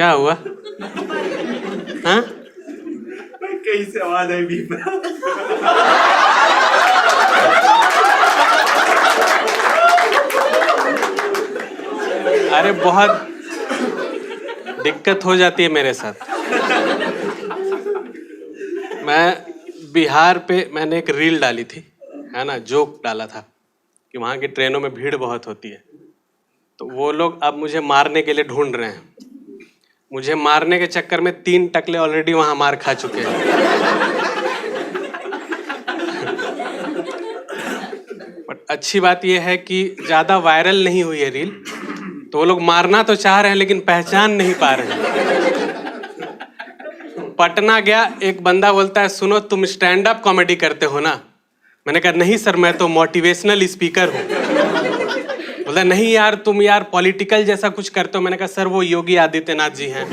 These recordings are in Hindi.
क्या हुआ? हाँ? कैसे आवाज आई बीप? अरे बहुत दिक्कत हो जाती है मेरे साथ। मैं बिहार पे मैंने एक रील डाली थी, है ना, जोक डाला था कि वहाँ की ट्रेनों में भीड़ बहुत होती है, तो वो लोग अब मुझे मारने के लिए ढूंढ रहे हैं। मुझे मारने के चक्कर में 3 टकले ऑलरेडी वहाँ मार खा चुके हैं। बट अच्छी बात यह है कि ज़्यादा वायरल नहीं हुई है रील, तो वो लोग मारना तो चाह रहे हैं लेकिन पहचान नहीं पा रहे हैं। पटना गया, एक बंदा बोलता है सुनो तुम स्टैंड अप कॉमेडी करते हो ना? मैंने कहा नहीं सर, मैं तो मोटिवेशनल स्पीकर हूँ। बोला नहीं यार तुम यार पॉलिटिकल जैसा कुछ करते हो। मैंने कहा सर वो योगी आदित्यनाथ जी हैं।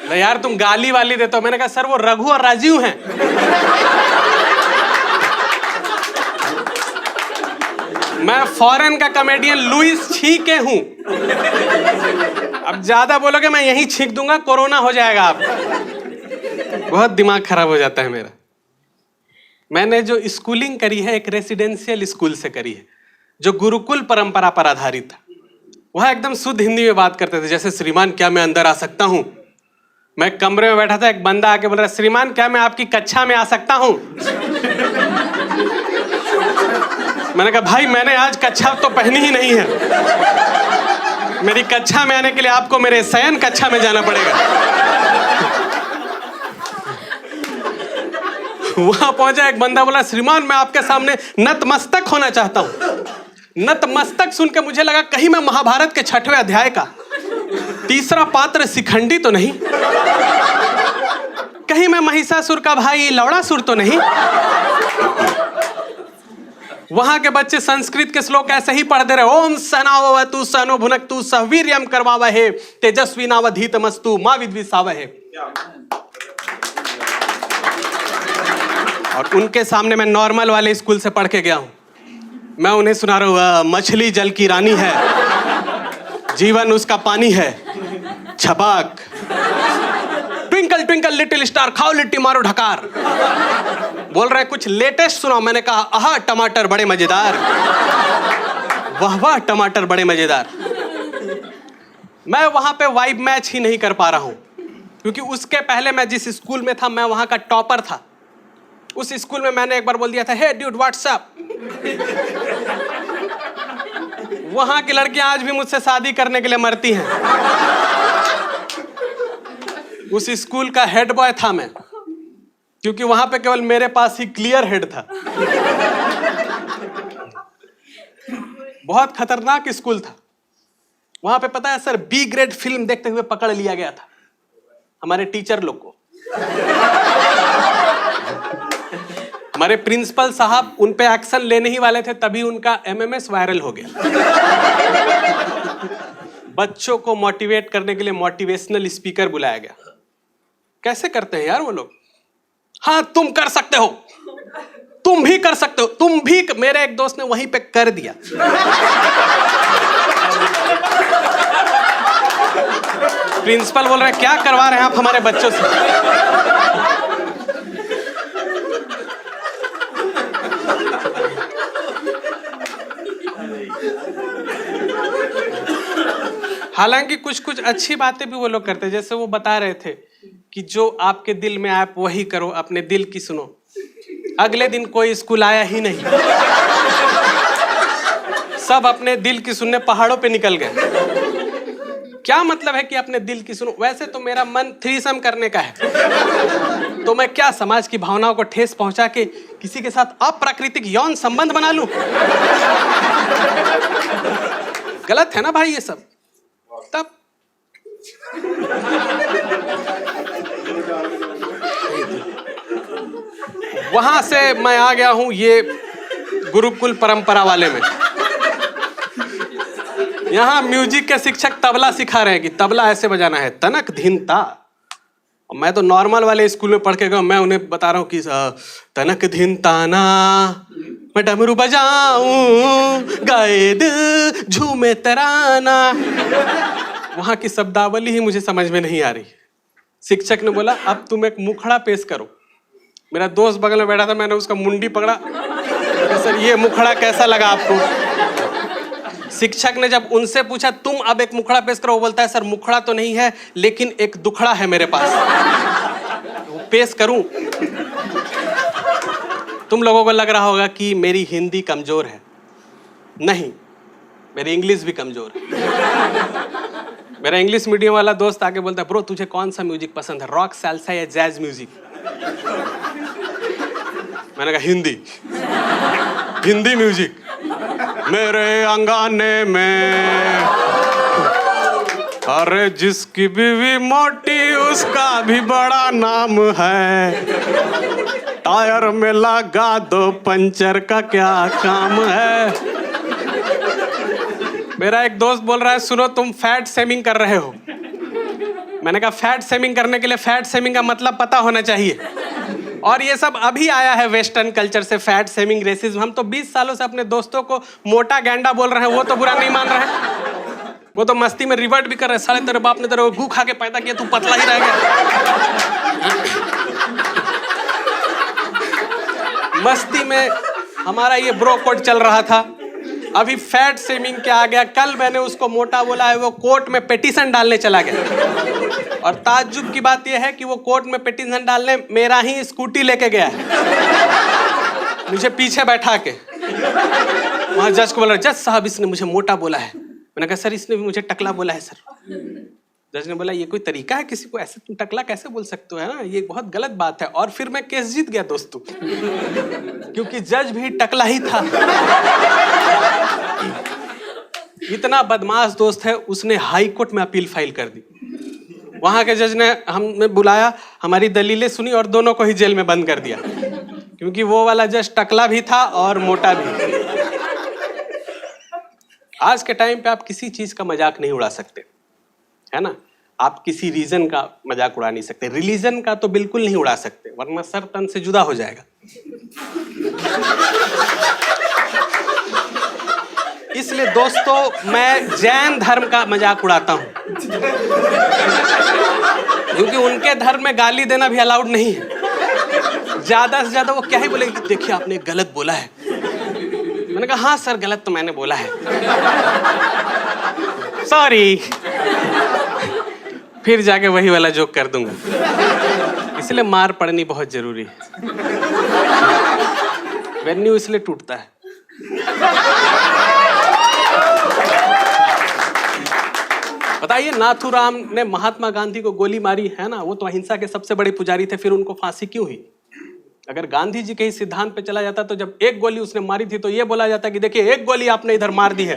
बोला यार तुम गाली वाली देते हो। मैंने कहा सर वो रघु और राजीव हैं। मैं फॉरेन का कॉमेडियन लुइस छीके हूं। अब ज्यादा बोलोगे मैं यहीं छींक दूंगा, कोरोना हो जाएगा आप। बहुत दिमाग खराब हो जाता है मेरा। मैंने जो स्कूलिंग करी है एक रेसिडेंशियल स्कूल से करी है, जो गुरुकुल परंपरा पर आधारित था। वह एकदम शुद्ध हिंदी में बात करते थे, जैसे श्रीमान क्या मैं अंदर आ सकता हूं? मैं कमरे में बैठा था, एक बंदा आके बोल रहा श्रीमान क्या मैं आपकी कक्षा में आ सकता हूं? मैंने कहा भाई मैंने आज कक्षा तो पहनी ही नहीं है। मेरी कक्षा में आने के लिए आपको मेरे शयन कक्षा में जाना पड़ेगा। वहां पहुंचा, एक बंदा बोला श्रीमान मैं आपके सामने नतमस्तक होना चाहता हूं। नतमस्तक सुन के मुझे लगा कहीं मैं महाभारत के 6वें अध्याय का 3रा पात्र शिखंडी तो नहीं, कहीं मैं महिषासुर का भाई लवणासुर तो नहीं। वहां के बच्चे संस्कृत के श्लोक ऐसे ही पढ़ दे रहे, ओम सहनावतु सहनो भुनक्तु सह वीर्यं करवावहे तेजस्विनावधीतमस्तु मा विद्विषावहे। और उनके सामने मैं नॉर्मल वाले स्कूल से पढ़ के गया हूं। मैं उन्हें सुना रहा हूं मछली जल की रानी है, जीवन उसका पानी है, छपाक ट्विंकल ट्विंकल लिटिल स्टार खाओ लिट्टी मारो ढकार। बोल रहे कुछ लेटेस्ट सुनाओ। मैंने कहा आहा टमाटर बड़े मजेदार, वाह वाह टमाटर बड़े मजेदार। मैं वहां पे वाइब मैच ही नहीं कर पा रहा हूं, क्योंकि उसके पहले मैं जिस स्कूल में था मैं वहां का टॉपर था। उस स्कूल में मैंने एक बार बोल दिया था हे ड्यूड व्हाट्सअप। वहां की लड़कियां आज भी मुझसे शादी करने के लिए मरती हैं। उस स्कूल का हेड बॉय था मैं, क्योंकि वहां पे केवल मेरे पास ही क्लियर हेड था। बहुत खतरनाक स्कूल था। वहां पे पता है सर बी ग्रेड फिल्म देखते हुए पकड़ लिया गया था हमारे टीचर लोग को। हमारे प्रिंसिपल साहब उन पे एक्शन लेने ही वाले थे, तभी उनका एमएमएस वायरल हो गया। बच्चों को मोटिवेट करने के लिए मोटिवेशनल स्पीकर बुलाया गया। कैसे करते हैं यार वो लोग? हाँ तुम कर सकते हो, तुम भी कर सकते हो, तुम भी। मेरे एक दोस्त ने वहीं पे कर दिया। प्रिंसिपल बोल रहे हैं क्या करवा रहे हैं आप हमारे बच्चों से? हालांकि कुछ कुछ अच्छी बातें भी वो लोग करते हैं, जैसे वो बता रहे थे कि जो आपके दिल में आप वही करो, अपने दिल की सुनो। अगले दिन कोई स्कूल आया ही नहीं, सब अपने दिल की सुनने पहाड़ों पे निकल गए। क्या मतलब है कि अपने दिल की सुनो? वैसे तो मेरा मन थ्रीसम करने का है, तो मैं क्या समाज की भावनाओं को ठेस पहुंचा के किसी के साथ अप्राकृतिक यौन संबंध बना लूं? गलत है ना भाई ये सब। तब वहां से मैं आ गया हूं ये गुरुकुल परंपरा वाले में। यहाँ म्यूजिक के शिक्षक तबला सिखा रहे हैं कि तबला ऐसे बजाना है, तनक धिन ता। मैं तो नॉर्मल वाले स्कूल में पढ़ के गया, मैं उन्हें बता रहा हूँ कि तनक धिन ताना मैं डमरू बजाऊं गाए दिल झूमे तराना। वहां की शब्दावली ही मुझे समझ में नहीं आ रही। शिक्षक ने बोला अब तुम एक मुखड़ा पेश करो। मेरा दोस्त बगल में बैठा था, मैंने उसका मुंडी पकड़ा, सर ये मुखड़ा कैसा लगा आपको? शिक्षक ने जब उनसे पूछा तुम अब एक मुखड़ा पेश करो, वो बोलता है सर मुखड़ा तो नहीं है लेकिन एक दुखड़ा है मेरे पास, वो पेश करूं? तुम लोगों को लग रहा होगा कि मेरी हिंदी कमजोर है, नहीं, मेरी इंग्लिश भी कमजोर है। मेरा इंग्लिश मीडियम वाला दोस्त आके बोलता है ब्रो तुझे कौन सा म्यूजिक पसंद है, रॉक, सैल्सा या जैज म्यूजिक? मैंने कहा हिंदी। हिंदी म्यूजिक। मेरे अंगाने में अरे जिसकी बीवी मोटी उसका भी बड़ा नाम है, टायर में लगा दो पंचर का क्या काम है। मेरा एक दोस्त बोल रहा है सुनो तुम फैट शेमिंग कर रहे हो। मैंने कहा फैट शेमिंग करने के लिए फैट शेमिंग का मतलब पता होना चाहिए, और ये सब अभी आया है वेस्टर्न कल्चर से, फैट शेमिंग, रेसिज्म। हम तो 20 सालों से अपने दोस्तों को मोटा गैंडा बोल रहे हैं, वो तो बुरा नहीं मान रहे हैं, वो तो मस्ती में रिवर्ट भी कर रहे हैं, साले तेरे बाप ने तेरे को गू खा के पैदा किया, तू पतला ही रह गया। मस्ती में हमारा ये ब्रो कोड चल रहा था, अभी फैट शेमिंग क्या आ गया। कल मैंने उसको मोटा बोला है, वो कोर्ट में पिटीशन डालने चला गया, और ताज्जुब की बात यह है कि वो कोर्ट में पिटीशन डालने मेरा ही स्कूटी लेके गया है, मुझे पीछे बैठा के। वहां जज को बोला जज साहब इसने मुझे मोटा बोला है। मैंने कहा सर इसने भी मुझे टकला बोला है सर। जज ने बोला ये कोई तरीका है किसी को ऐसे तुम टकला कैसे बोल सकते हो, है ना, ये बहुत गलत बात है। और फिर मैं केस जीत गया दोस्तों, क्योंकि जज भी टकला ही था। इतना बदमाश दोस्त है, उसने हाई कोर्ट में अपील फाइल कर दी। वहां के जज ने हमें बुलाया, हमारी दलीलें सुनी और दोनों को ही जेल में बंद कर दिया, क्योंकि वो वाला जज टकला भी था और मोटा भी। आज के टाइम पे आप किसी चीज का मजाक नहीं उड़ा सकते, है ना, आप किसी रीजन का मजाक उड़ा नहीं सकते, रिलीजन का तो बिल्कुल नहीं उड़ा सकते, वरना सर तन से जुदा हो जाएगा। इसलिए दोस्तों मैं जैन धर्म का मजाक उड़ाता हूं, क्योंकि उनके धर्म में गाली देना भी अलाउड नहीं है। ज्यादा से ज्यादा वो क्या ही बोलेंगे, देखिए आपने गलत बोला है। मैंने कहा हाँ सर गलत तो मैंने बोला है, सॉरी, फिर जाके वही वाला जोक कर दूंगा। इसलिए मार पड़नी बहुत जरूरी है, वेन्यू इसलिए टूटता है। बताइए नाथूराम ने महात्मा गांधी को गोली मारी, है ना, वो तो अहिंसा के सबसे बड़े पुजारी थे, फिर उनको फांसी क्यों हुई? अगर गांधी जी के ही सिद्धांत पे चला जाता तो जब एक गोली उसने मारी थी तो ये बोला जाता कि देखिए एक गोली आपने इधर मार दी है,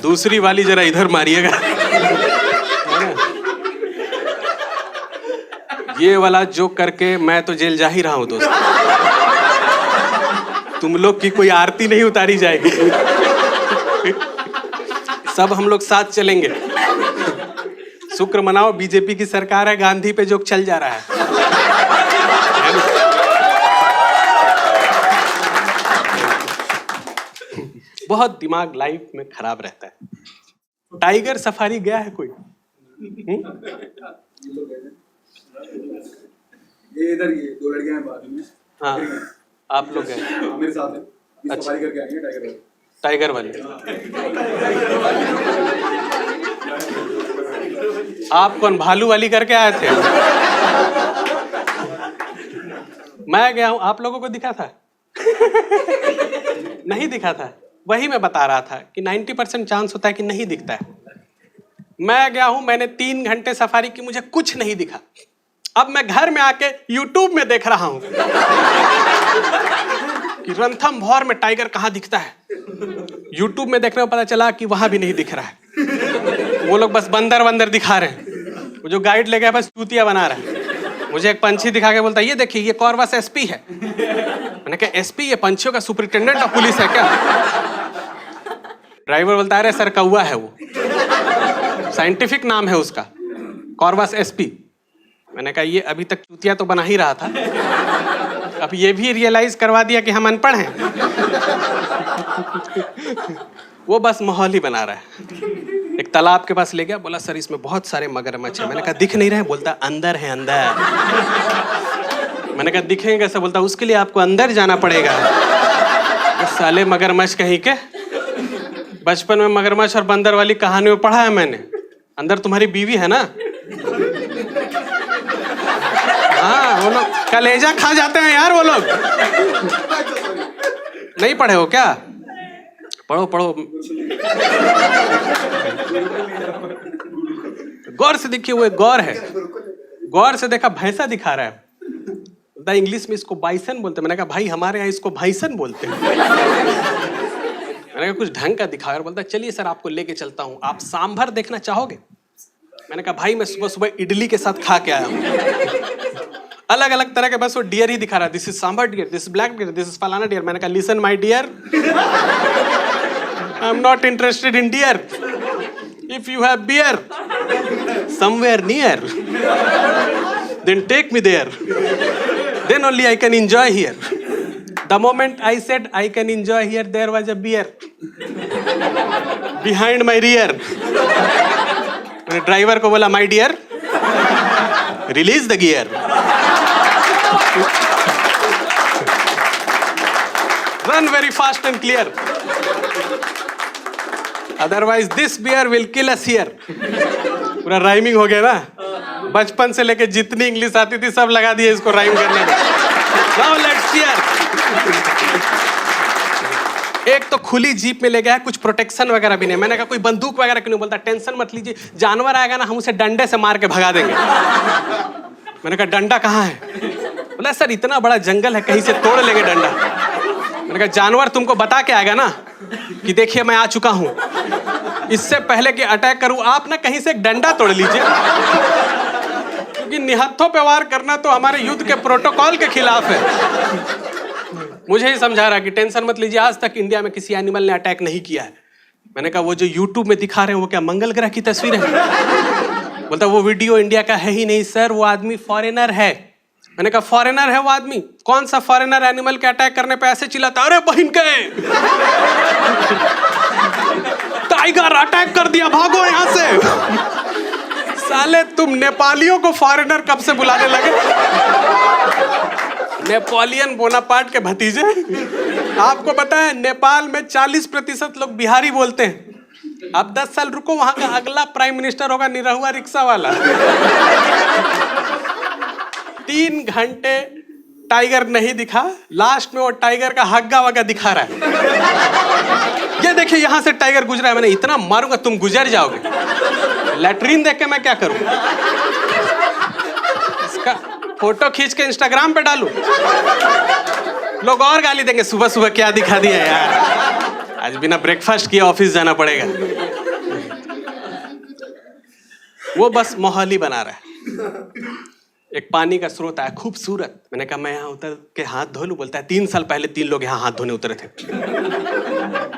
दूसरी वाली जरा इधर मारिएगा। ये वाला जोक करके मैं तो जेल जा ही रहा हूं दोस्त, तुम लोग की कोई आरती नहीं उतारी जाएगी, सब हम लोग साथ चलेंगे। शुक्र मनाओ बीजेपी की सरकार है, गांधी पे जोक चल जा रहा है। बहुत दिमाग लाइफ में खराब रहता है। टाइगर सफारी गया है कोई? ये इधर ये दो लड़कियां हैं बाजू में। हाँ आप लोग गए? मेरे साथ है, ये सफारी करके आएंगे टाइगर वाले। आप कौन भालू वाली करके आए थे? मैं गया हूं, आप लोगों को दिखा था? नहीं दिखा था, वही मैं बता रहा था कि 90% चांस होता है कि नहीं दिखता है। मैं गया हूं, मैंने 3 घंटे सफारी की, मुझे कुछ नहीं दिखा। अब मैं घर में आके YouTube में देख रहा हूं कि रणथंभौर में टाइगर कहां दिखता है। YouTube में देखने में पता चला कि वहां भी नहीं दिख रहा है, वो लोग बस बंदर दिखा रहे हैं। वो जो गाइड ले गया बस चूतिया बना रहा है। मुझे एक पंछी दिखा के बोलता है ये देखिए ये कॉर्वस एसपी है। मैंने कहा एसपी ये पंछियों का सुपरिटेंडेंट ऑफ पुलिस है क्या? ड्राइवर बोलता है अरे सर कौवा है, वो साइंटिफिक नाम है उसका, कॉर्वस एसपी। मैंने कहा ये अभी तक चूतिया तो बना ही रहा था, अब ये भी रियलाइज करवा दिया कि हम अनपढ़ हैं। वो बस माहौल ही बना रहा है। एक तालाब के पास ले गया, बोला सर इसमें बहुत सारे मगरमच्छ हैं। मैंने कहा दिख नहीं रहे हैं? बोलता अंदर है अंदर। मैंने कहा दिखेंगे कैसे? बोलता उसके लिए आपको अंदर जाना पड़ेगा। साले मगरमच्छ कहीं के। बचपन में मगरमच्छ और बंदर वाली कहानी में पढ़ा है मैंने। अंदर तुम्हारी बीवी है ना? हाँ, वो लोग कलेजा खा जाते हैं यार वो लोग। नहीं पढ़े हो क्या? पढ़ो पढ़ो। गौर से देखिए, वो गौर है। गौर से देखा, भैंसा दिखा रहा है। इंग्लिश में इसको बाइसन बोलते हैं। मैंने कहा भाई हमारे यहाँ इसको भाईसन बोलते हैं। मैंने कहा कुछ ढंग का दिखाया। और बोलता चलिए सर आपको लेके चलता हूँ, आप सांभर देखना चाहोगे? मैंने कहा भाई मैं सुबह सुबह इडली के साथ खा के आया हूँ। अलग अलग तरह के बस वो डियर ही दिखा रहा है। This is sambar deer, this is black deer, this is फलाना डियर। मैंने कहा listen my dear, I am not interested in deer. If you have beer somewhere near then take me there, then only I can enjoy here. The moment I said I can enjoy here, there was a beer behind my rear. मैंने ड्राइवर को बोला my dear, release the gear. Run very fast and clear. Otherwise this beer will kill us here. पूरा राइमिंग हो गया ना। बचपन से लेके जितनी इंग्लिश आती थी सब लगा दिए इसको राइम करने में। Now let's cheer. एक तो खुली जीप में ले गया है, कुछ प्रोटेक्शन वगैरह भी नहीं। मैंने कहा कोई बंदूक वगैरह क्यों नहीं? बोलता टेंशन मत लीजिए, जानवर आएगा ना हम उसे डंडे से मार के भगा देंगे। मैंने कहा डंडा कहाँ है? बोला सर इतना बड़ा जंगल है, कहीं से तोड़ लेंगे डंडा। मैंने कहा जानवर तुमको बता के आएगा ना कि देखिए मैं आ चुका हूं, इससे पहले कि अटैक करूं आप ना कहीं से एक डंडा तोड़ लीजिए, क्योंकि निहत्थों पे वार करना तो हमारे युद्ध के प्रोटोकॉल के खिलाफ है। मुझे ही समझा रहा कि टेंशन मत लीजिए, आज तक इंडिया में किसी एनिमल ने अटैक नहीं किया है। मैंने कहा वो जो यूट्यूब में दिखा रहे हैं वो क्या मंगल ग्रह की तस्वीर है? बोलता वो वीडियो इंडिया का है ही नहीं सर, वो आदमी फॉरेनर है। मैंने कहा फॉरेनर है वो आदमी? कौन सा फॉरेनर एनिमल के अटैक करने पे ऐसे चिल्लाता अरे बहन के टाइगर अटैक कर दिया भागो यहां से। साले तुम नेपालियों को फॉरेनर कब से बुलाने लगे? नेपोलियन बोनापार्ट के भतीजे। आपको पता है नेपाल में 40% लोग बिहारी बोलते हैं। अब 10 साल रुको, वहां का अगला प्राइम मिनिस्टर होगा निरहुआ रिक्शा वाला। 3 घंटे टाइगर नहीं दिखा, लास्ट में वो टाइगर का हग्गा वग्गा दिखा रहा है। ये देखिए यहां से टाइगर गुजरा है, मैंने इतना मारूंगा तुम गुजर जाओगे। लैट्रीन देख के मैं क्या करूं? इसका फोटो खींच के इंस्टाग्राम पे डालूं? लोग और गाली देंगे, सुबह सुबह क्या दिखा दिया यार, आज बिना ब्रेकफास्ट किए ऑफिस जाना पड़ेगा। वो बस माहौल ही बना रहा है। एक पानी का स्रोत आया खूबसूरत, मैंने कहा मैं यहाँ उतर के हाथ धो लूं? बोलता है 3 साल पहले 3 लोग यहाँ हाथ धोने उतरे थे,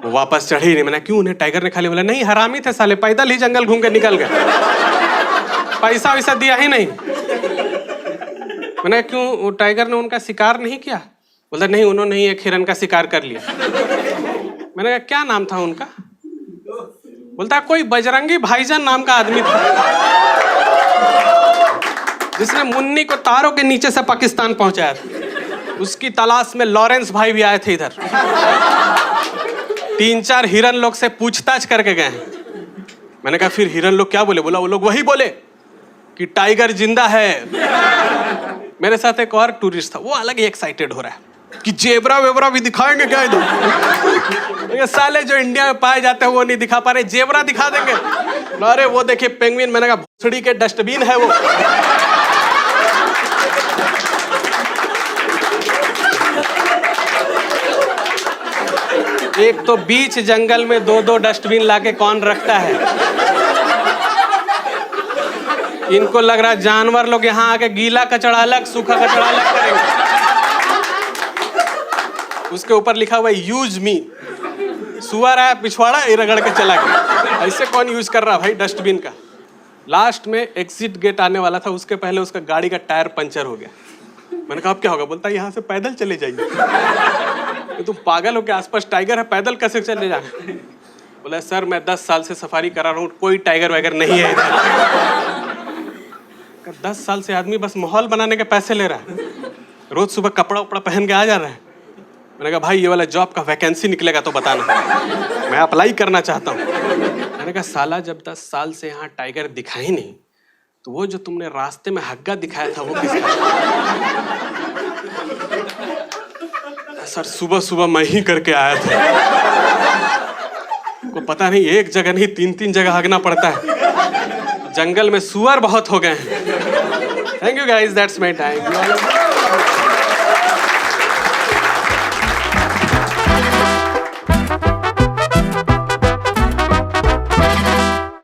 वो वापस चढ़े ही नहीं। मैंने क्यों, उन्हें टाइगर ने खा लिया? बोला नहीं हरामी थे साले, पैदल ही जंगल घूम के निकल गए, पैसा वैसा दिया ही नहीं। मैंने क्यों, वो टाइगर ने उनका शिकार नहीं किया? बोलता नहीं उन्होंने ही एक हिरन का शिकार कर लिया। मैंने कहा क्या नाम था उनका? बोलता कोई बजरंगी भाईजान नाम का आदमी था जिसने मुन्नी को तारों के नीचे से पाकिस्तान पहुंचाया था। उसकी तलाश में लॉरेंस भाई भी आए थे इधर। 3-4 हिरन लोग से पूछताछ करके गए हैं। मैंने कहा फिर हिरन लोग क्या बोले? बोला वो लोग वही बोले कि टाइगर जिंदा है। मेरे साथ एक और टूरिस्ट था, वो अलग ही एक्साइटेड हो रहा है कि जेबरा वेबरा भी दिखाएंगे क्या इधर? साले जो इंडिया में पाए जाते हैं वो नहीं दिखा पा रहे, जेबरा दिखा देंगे। अरे वो देखिए पेंगुइन। मैंने कहा भोसड़ी के डस्टबिन है वो। एक तो बीच जंगल में 2-2 डस्टबिन लाके कौन रखता है? इनको लग रहा है जानवर लोग यहाँ आके गीला कचड़ा अलग सूखा कचड़ा अलग करेंगे। उसके ऊपर लिखा हुआ है यूज मी। सुअर आया पिछवाड़ा रगड़ के चला गया। ऐसे कौन यूज कर रहा भाई डस्टबिन का? लास्ट में एग्जिट गेट आने वाला था, उसके पहले उसका गाड़ी का टायर पंचर हो गया। मैंने कहा अब क्या होगा? बोलता यहाँ से पैदल चले जाइए। तुम पागल हो के? आसपास टाइगर है, पैदल कैसे चले जाए? बोला सर मैं 10 साल से सफारी करा रहा हूँ, कोई टाइगर वगैरह नहीं है इधर। 10 साल से आदमी बस माहौल बनाने के पैसे ले रहा है, रोज सुबह कपड़ा उपड़ा पहन के आ जा रहा है। मैंने कहा भाई ये वाला जॉब का वैकेंसी निकलेगा तो बताना, मैं अप्लाई करना चाहता हूँ। मैंने कहा साला जब 10 साल से यहाँ टाइगर दिखा ही नहीं, तो वो जो तुमने रास्ते में हग्गा दिखाया था वो किसका? सर सुबह सुबह मैं ही करके आया था। को पता नहीं एक जगह नहीं 3-3 जगह हगना पड़ता है, जंगल में सुअर बहुत हो गए हैं। Thank you guys, that's my time.